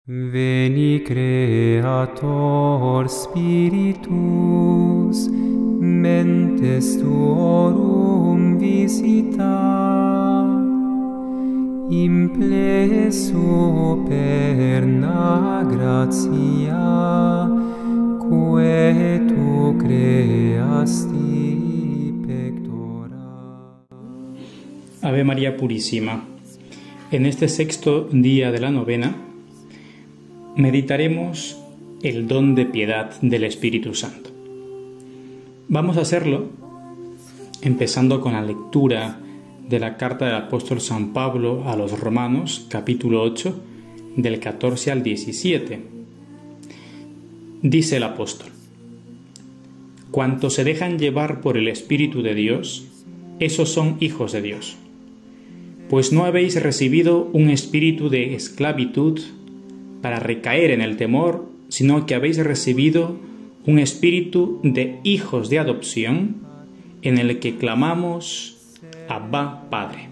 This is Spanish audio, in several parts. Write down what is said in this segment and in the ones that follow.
Veni Creator Spiritus, mentes tuorum visita, impleso perna gratia, quae tu creasti pectora. Ave María Purísima. En este sexto día de la novena, meditaremos el don de piedad del Espíritu Santo. Vamos a hacerlo empezando con la lectura de la carta del apóstol San Pablo a los Romanos, capítulo 8, del 14 al 17. Dice el apóstol: Cuantos se dejan llevar por el Espíritu de Dios, esos son hijos de Dios. Pues no habéis recibido un espíritu de esclavitud para recaer en el temor, sino que habéis recibido un espíritu de hijos de adopción, en el que clamamos: Abba, Padre.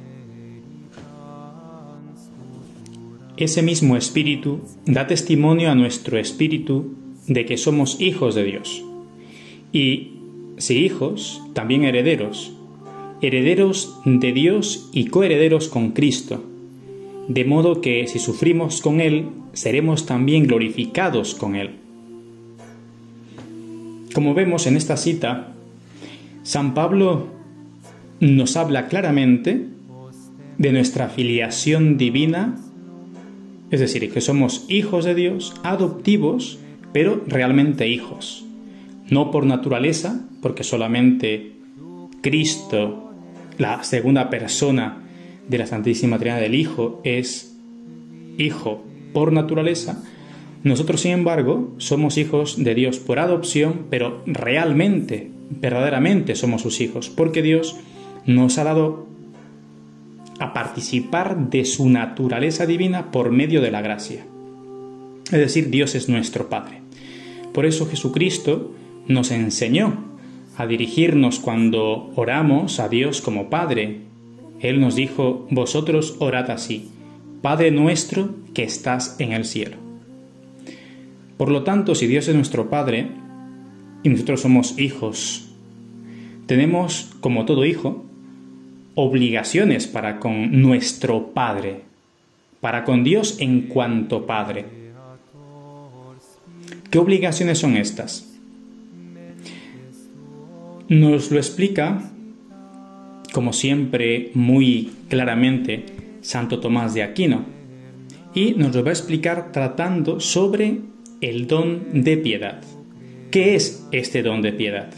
Ese mismo espíritu da testimonio a nuestro espíritu de que somos hijos de Dios. Y, si hijos, también herederos, herederos de Dios y coherederos con Cristo, de modo que si sufrimos con Él, seremos también glorificados con Él. Como vemos en esta cita, San Pablo nos habla claramente de nuestra filiación divina, es decir, que somos hijos de Dios, adoptivos, pero realmente hijos. No por naturaleza, porque solamente Cristo, la segunda persona de la Santísima Trinidad del Hijo, es hijo por naturaleza. Nosotros, sin embargo, somos hijos de Dios por adopción, pero realmente, verdaderamente somos sus hijos, porque Dios nos ha dado a participar de su naturaleza divina por medio de la gracia. Es decir, Dios es nuestro Padre. Por eso Jesucristo nos enseñó a dirigirnos cuando oramos a Dios como Padre. Él nos dijo: vosotros orad así: Padre nuestro que estás en el cielo. Por lo tanto, si Dios es nuestro Padre y nosotros somos hijos, tenemos, como todo hijo, obligaciones para con nuestro Padre, para con Dios en cuanto Padre. ¿Qué obligaciones son estas? Nos lo explica, como siempre, muy claramente Santo Tomás de Aquino, y nos lo va a explicar tratando sobre el don de piedad. ¿Qué es este don de piedad?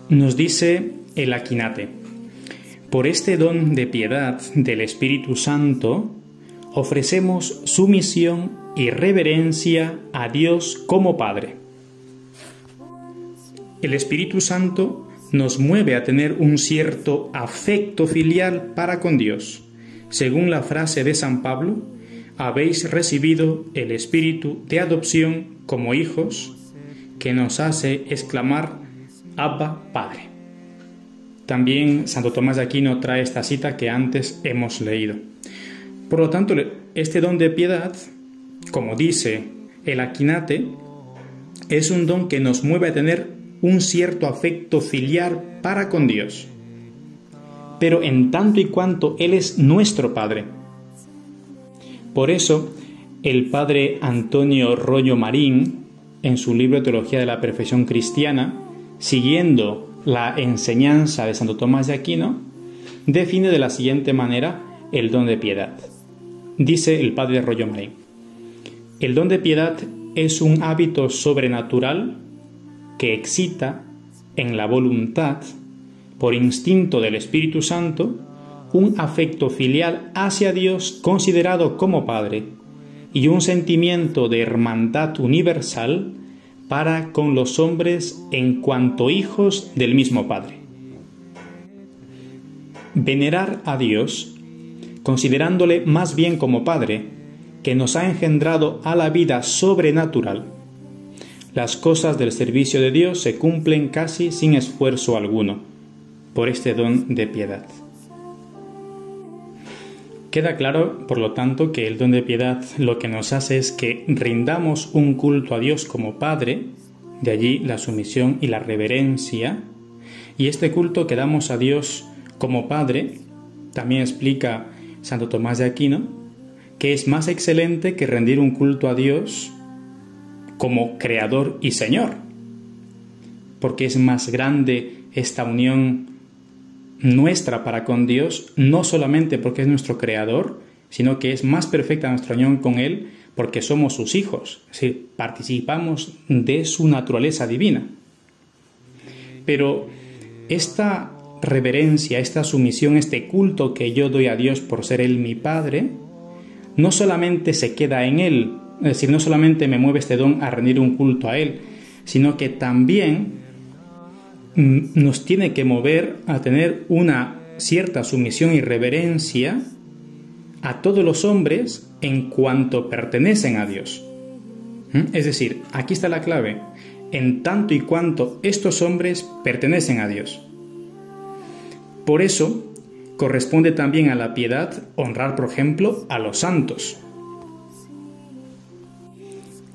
Nos dice el Aquinate: por este don de piedad del Espíritu Santo ofrecemos sumisión y reverencia a Dios como Padre. El Espíritu Santo nos mueve a tener un cierto afecto filial para con Dios. Según la frase de San Pablo: habéis recibido el espíritu de adopción como hijos, que nos hace exclamar: Abba, Padre. También Santo Tomás de Aquino trae esta cita que antes hemos leído. Por lo tanto, este don de piedad, como dice el Aquinate, es un don que nos mueve a tener un cierto afecto filial para con Dios, pero en tanto y cuanto Él es nuestro Padre. Por eso, el padre Antonio Rollo Marín, en su libro Teología de la Perfección Cristiana, siguiendo la enseñanza de Santo Tomás de Aquino, define de la siguiente manera el don de piedad. Dice el padre Rollo Marín: el don de piedad es un hábito sobrenatural que excita en la voluntad, por instinto del Espíritu Santo, un afecto filial hacia Dios considerado como Padre y un sentimiento de hermandad universal para con los hombres en cuanto hijos del mismo Padre. Venerar a Dios, considerándole más bien como Padre, que nos ha engendrado a la vida sobrenatural. Las cosas del servicio de Dios se cumplen casi sin esfuerzo alguno, por este don de piedad. Queda claro, por lo tanto, que el don de piedad lo que nos hace es que rindamos un culto a Dios como Padre, de allí la sumisión y la reverencia, y este culto que damos a Dios como Padre, también explica Santo Tomás de Aquino, que es más excelente que rendir un culto a Dios como Creador y Señor, porque es más grande esta unión nuestra para con Dios, no solamente porque es nuestro Creador, sino que es más perfecta nuestra unión con Él porque somos sus hijos, es decir, participamos de su naturaleza divina. Pero esta reverencia, esta sumisión, este culto que yo doy a Dios por ser Él mi Padre, no solamente se queda en Él, es decir, no solamente me mueve este don a rendir un culto a Él, sino que también nos tiene que mover a tener una cierta sumisión y reverencia a todos los hombres en cuanto pertenecen a Dios. Es decir, aquí está la clave, en tanto y cuanto estos hombres pertenecen a Dios. Por eso, corresponde también a la piedad honrar, por ejemplo, a los santos.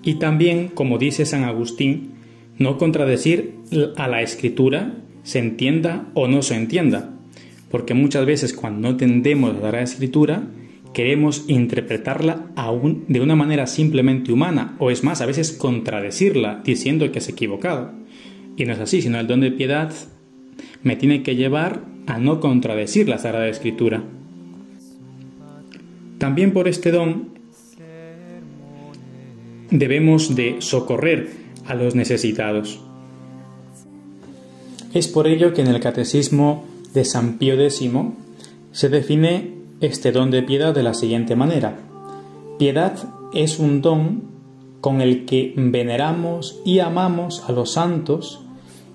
Y también, como dice San Agustín, no contradecir a la Escritura, se entienda o no se entienda, porque muchas veces cuando no entendemos la Escritura, queremos interpretarla de una manera simplemente humana, o es más, a veces contradecirla, diciendo que es equivocado. Y no es así, sino el don de piedad me tiene que llevar a no contradecir la Sagrada Escritura. También por este don debemos de socorrer a los necesitados. Es por ello que en el Catecismo de San Pío X se define este don de piedad de la siguiente manera: piedad es un don con el que veneramos y amamos a los santos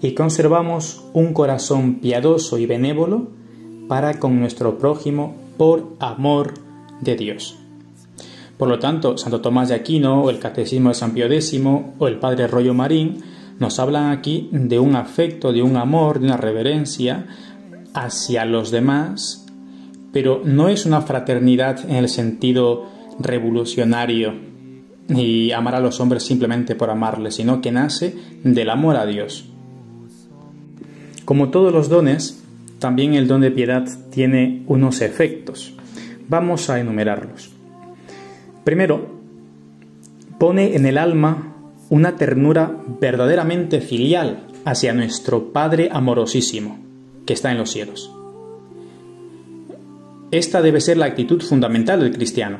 y conservamos un corazón piadoso y benévolo para con nuestro prójimo por amor de Dios. Por lo tanto, Santo Tomás de Aquino, o el Catecismo de San Pío X, o el Padre Rollo Marín, nos hablan aquí de un afecto, de un amor, de una reverencia hacia los demás, pero no es una fraternidad en el sentido revolucionario y amar a los hombres simplemente por amarles, sino que nace del amor a Dios. Como todos los dones, también el don de piedad tiene unos efectos. Vamos a enumerarlos. Primero, pone en el alma una ternura verdaderamente filial hacia nuestro Padre amorosísimo, que está en los cielos. Esta debe ser la actitud fundamental del cristiano,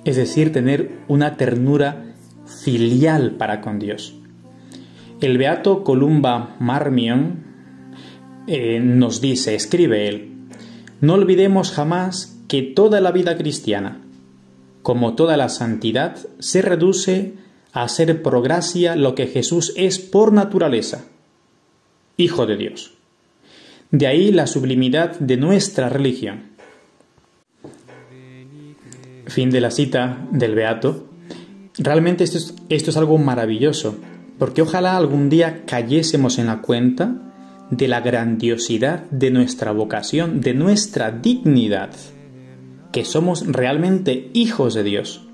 es decir, tener una ternura filial para con Dios. El beato Columba Marmion nos dice, escribe él: no olvidemos jamás que toda la vida cristiana, como toda la santidad, se reduce a ser por gracia lo que Jesús es por naturaleza, Hijo de Dios. De ahí la sublimidad de nuestra religión. Fin de la cita del beato. Realmente esto es algo maravilloso, porque ojalá algún día cayésemos en la cuenta de la grandiosidad de nuestra vocación, de nuestra dignidad, que somos realmente hijos de Dios.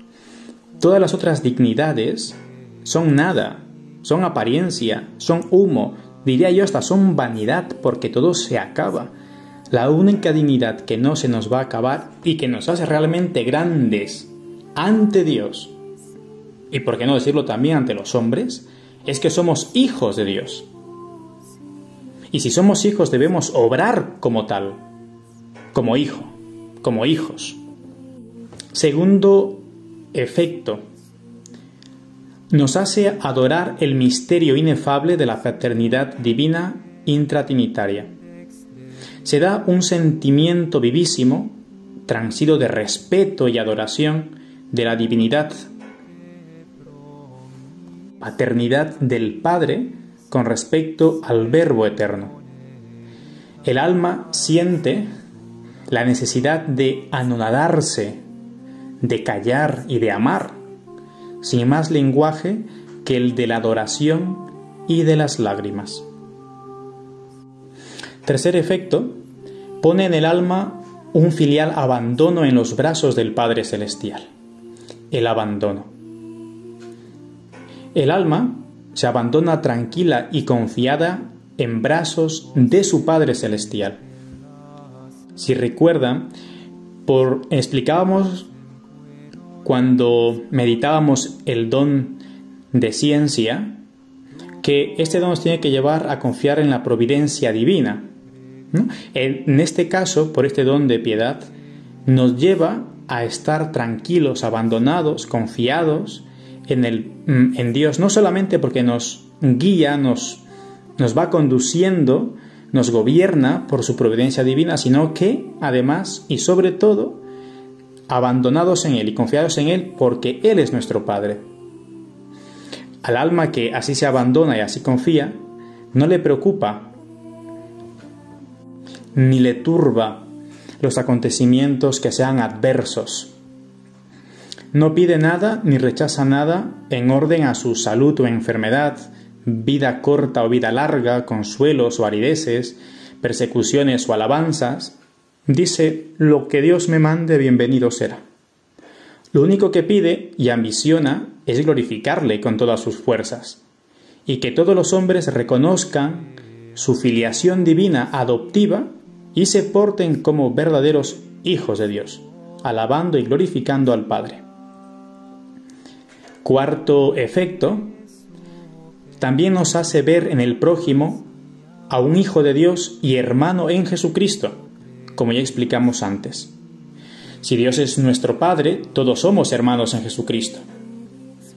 Todas las otras dignidades son nada, son apariencia, son humo, diría yo hasta son vanidad, porque todo se acaba. La única dignidad que no se nos va a acabar y que nos hace realmente grandes ante Dios, y por qué no decirlo también ante los hombres, es que somos hijos de Dios. Y si somos hijos debemos obrar como tal, como hijo, como hijos. Segundo efecto, nos hace adorar el misterio inefable de la fraternidad divina intratrinitaria. Se da un sentimiento vivísimo, transido de respeto y adoración de la divinidad, paternidad del Padre con respecto al Verbo eterno. El alma siente la necesidad de anonadarse, de callar y de amar, sin más lenguaje que el de la adoración y de las lágrimas. Tercer efecto, pone en el alma un filial abandono en los brazos del Padre Celestial. El abandono. El alma se abandona tranquila y confiada en brazos de su Padre Celestial. Si recuerdan, explicábamos cuando meditábamos el don de ciencia, que este don nos tiene que llevar a confiar en la providencia divina, ¿no? En este caso, por este don de piedad, nos lleva a estar tranquilos, abandonados, confiados en Dios, no solamente porque nos guía, nos va conduciendo, nos gobierna por su providencia divina, sino que además y sobre todo abandonados en Él y confiados en Él porque Él es nuestro Padre. Al alma que así se abandona y así confía, no le preocupa ni le turba los acontecimientos que sean adversos. No pide nada ni rechaza nada en orden a su salud o enfermedad, vida corta o vida larga, consuelos o arideces, persecuciones o alabanzas. Dice: lo que Dios me mande, bienvenido será. Lo único que pide y ambiciona es glorificarle con todas sus fuerzas, y que todos los hombres reconozcan su filiación divina adoptiva y se porten como verdaderos hijos de Dios, alabando y glorificando al Padre. Cuarto efecto, también nos hace ver en el prójimo a un hijo de Dios y hermano en Jesucristo, como ya explicamos antes. Si Dios es nuestro Padre, todos somos hermanos en Jesucristo,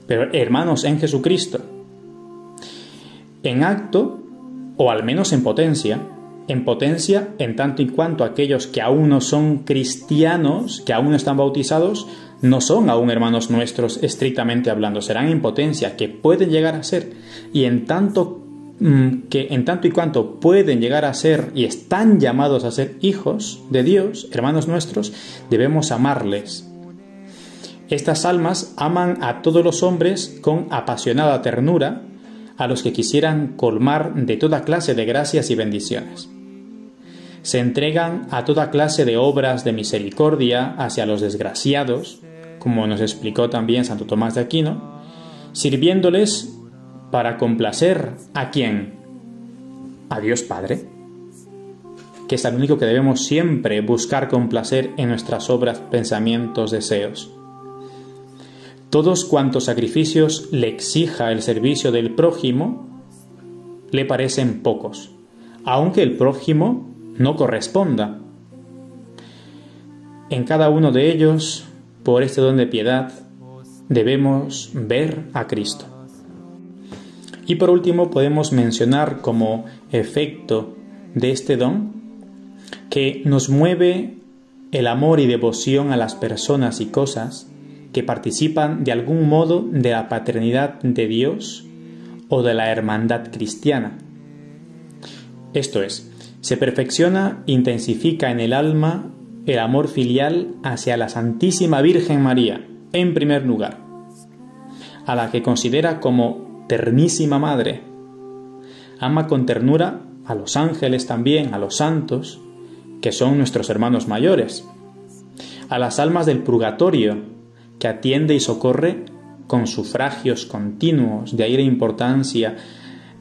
pero hermanos en Jesucristo. En acto, o al menos en potencia en tanto y cuanto aquellos que aún no son cristianos, que aún no están bautizados, no son aún hermanos nuestros estrictamente hablando, serán en potencia, que pueden llegar a ser, y en tanto y cuanto pueden llegar a ser y están llamados a ser hijos de Dios, hermanos nuestros, debemos amarles. Estas almas aman a todos los hombres con apasionada ternura, a los que quisieran colmar de toda clase de gracias y bendiciones. Se entregan a toda clase de obras de misericordia hacia los desgraciados, como nos explicó también Santo Tomás de Aquino, sirviéndoles para complacer ¿a quién? A Dios Padre, que es el único que debemos siempre buscar complacer en nuestras obras, pensamientos, deseos. Todos cuantos sacrificios le exija el servicio del prójimo le parecen pocos, aunque el prójimo no corresponda. En cada uno de ellos, por este don de piedad, debemos ver a Cristo. Y por último, podemos mencionar como efecto de este don que nos mueve el amor y devoción a las personas y cosas que participan de algún modo de la paternidad de Dios o de la hermandad cristiana. Esto es, se perfecciona, intensifica en el alma el amor filial hacia la Santísima Virgen María, en primer lugar, a la que considera como ternísima madre. Ama con ternura a los ángeles también, a los santos, que son nuestros hermanos mayores, a las almas del purgatorio, que atiende y socorre con sufragios continuos. De ahí la importancia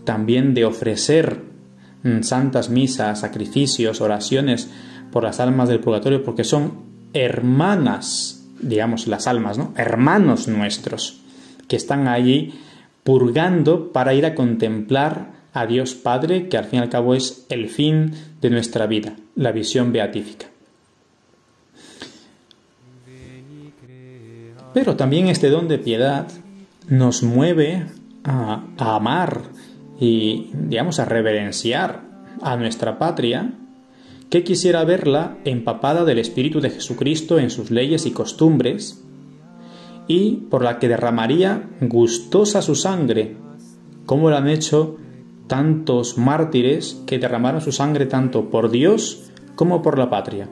también de ofrecer santas misas, sacrificios, oraciones por las almas del purgatorio, porque son hermanas, digamos las almas, ¿no? Hermanos nuestros, que están allí purgando para ir a contemplar a Dios Padre, que al fin y al cabo es el fin de nuestra vida, la visión beatífica. Pero también este don de piedad nos mueve a amar y, digamos, a reverenciar a nuestra patria, que quisiera verla empapada del Espíritu de Jesucristo en sus leyes y costumbres, y por la que derramaría gustosa su sangre, como lo han hecho tantos mártires que derramaron su sangre tanto por Dios como por la patria.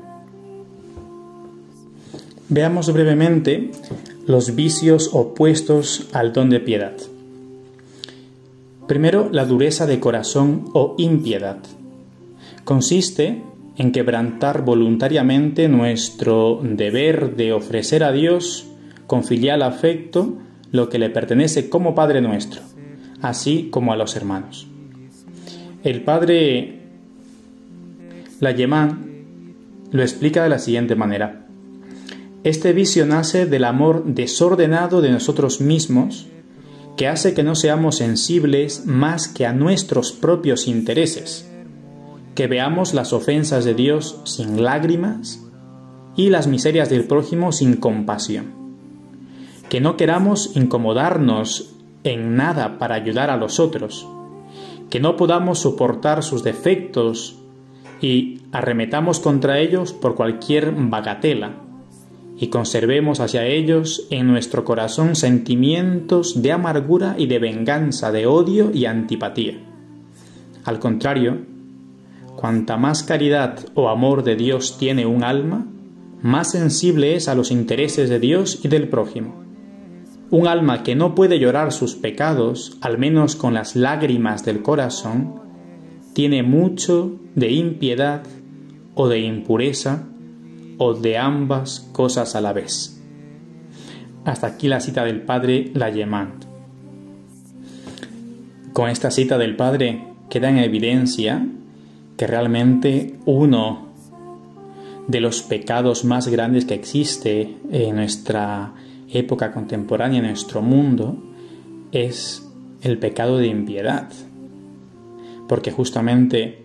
Veamos brevemente los vicios opuestos al don de piedad. Primero, la dureza de corazón o impiedad. Consiste en quebrantar voluntariamente nuestro deber de ofrecer a Dios con filial afecto lo que le pertenece como Padre nuestro, así como a los hermanos. El padre Lallemant lo explica de la siguiente manera. Este vicio nace del amor desordenado de nosotros mismos, que hace que no seamos sensibles más que a nuestros propios intereses, que veamos las ofensas de Dios sin lágrimas y las miserias del prójimo sin compasión, que no queramos incomodarnos en nada para ayudar a los otros, que no podamos soportar sus defectos y arremetamos contra ellos por cualquier bagatela, y conservemos hacia ellos en nuestro corazón sentimientos de amargura y de venganza, de odio y antipatía. Al contrario, cuanta más caridad o amor de Dios tiene un alma, más sensible es a los intereses de Dios y del prójimo. Un alma que no puede llorar sus pecados, al menos con las lágrimas del corazón, tiene mucho de impiedad o de impureza o de ambas cosas a la vez. Hasta aquí la cita del padre Lallemant. Con esta cita del padre queda en evidencia que realmente uno de los pecados más grandes que existe en nuestra época contemporánea, en nuestro mundo, es el pecado de impiedad. Porque justamente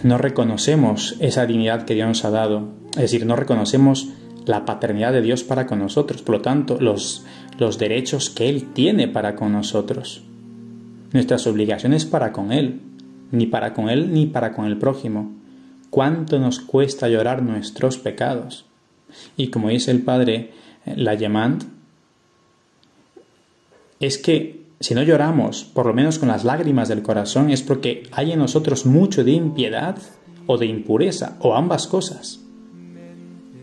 no reconocemos esa dignidad que Dios nos ha dado, es decir, no reconocemos la paternidad de Dios para con nosotros, por lo tanto, los derechos que Él tiene para con nosotros, nuestras obligaciones para con Él, ni para con Él ni para con el prójimo. ¿Cuánto nos cuesta llorar nuestros pecados? Y como dice el padre Lallemant, es que si no lloramos, por lo menos con las lágrimas del corazón, es porque hay en nosotros mucho de impiedad o de impureza, o ambas cosas.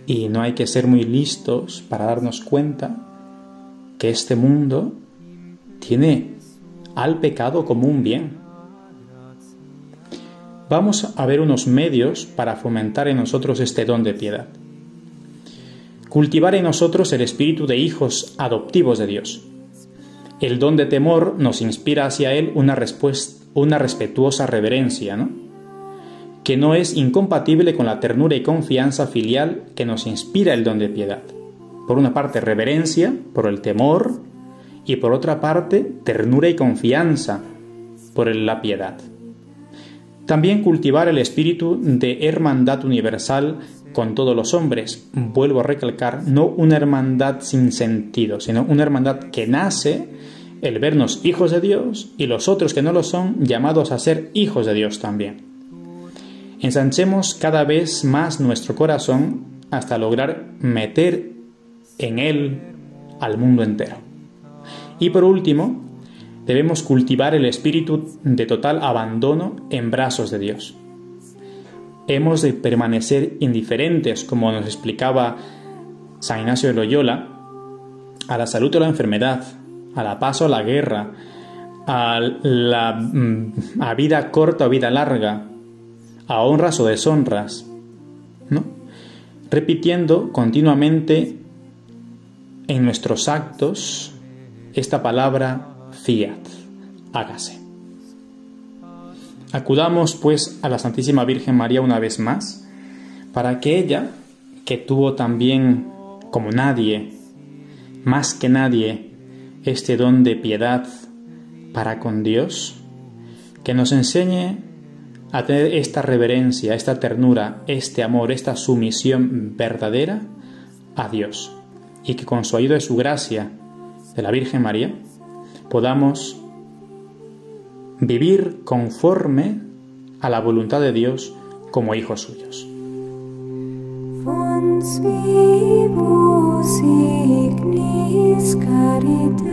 Y no hay que ser muy listos para darnos cuenta que este mundo tiene al pecado como un bien. Vamos a ver unos medios para fomentar en nosotros este don de piedad. Cultivar en nosotros el espíritu de hijos adoptivos de Dios. El don de temor nos inspira hacia Él una respetuosa reverencia, ¿no? Que no es incompatible con la ternura y confianza filial que nos inspira el don de piedad. Por una parte, reverencia por el temor, y por otra parte, ternura y confianza por la piedad. También cultivar el espíritu de hermandad universal con todos los hombres. Vuelvo a recalcar, no una hermandad sin sentido, sino una hermandad que nace el vernos hijos de Dios y los otros que no lo son llamados a ser hijos de Dios también. Ensanchemos cada vez más nuestro corazón hasta lograr meter en él al mundo entero. Y por último, debemos cultivar el espíritu de total abandono en brazos de Dios. Hemos de permanecer indiferentes, como nos explicaba San Ignacio de Loyola, a la salud o la enfermedad, a la paz o la guerra, a vida corta o vida larga, a honras o deshonras, ¿no? Repitiendo continuamente en nuestros actos esta palabra fiat, hágase. Acudamos pues a la Santísima Virgen María una vez más, para que ella, que tuvo también como nadie, más que nadie, este don de piedad para con Dios, que nos enseñe a tener esta reverencia, esta ternura, este amor, esta sumisión verdadera a Dios, y que con su ayuda y su gracia de la Virgen María podamos vivir conforme a la voluntad de Dios como hijos suyos. Fons vivus ignis caritas